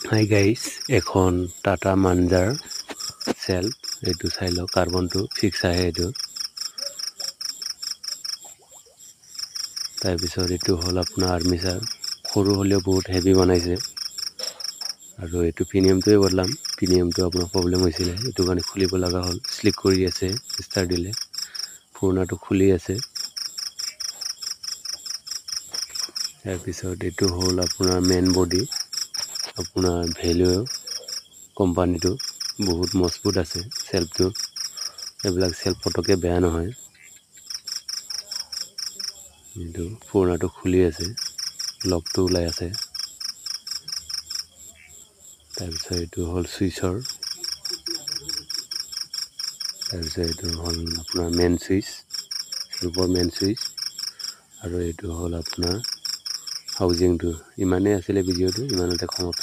Hi guys, এখন Tata Manjhar self, এইটো চাই লওক, কাৰ্বনটো ফিক্স আহে এইটো। তাৰপিছত এইটো হ'ল আপোনাৰ আৰ্মিচাৰ, সৰু হ'লেও বহুত হেভি বনাইছে। আৰু এইটো প্ৰিমিয়ামটোৱে বদলাম, প্ৰিমিয়ামটো আপোনাৰ প্ৰব্লেম হৈছিলে, এইটো কাৰণে খুলিব লগা হ'ল, শ্লিক কৰি আছে ষ্টাৰ দিলে, পুৰণাটো খুলি আছে। তাৰপিছত এইটো হ'ল আপোনাৰ মেইন বডি, আপোনাৰ ভেলু কোম্পানীটো বহুত মজবুত আছে চেল্ফটো, এইবিলাক চেল্ফ পটকৈ বেয়া নহয়। কিন্তু পুৰণাটো খুলি আছে, লকটো ওলাই আছে। তাৰপিছত এইটো হ'ল চুইচৰ, তাৰপিছত এইটো হ'ল আপোনাৰ মেইন চুইচ, গ্ৰুপৰ মেইন চুইচ, আৰু এইটো হ'ল আপোনাৰ হাউজিংটো। ইমানেই আছিলে ভিডিঅ'টো, ইমানতে সমাপ্ত।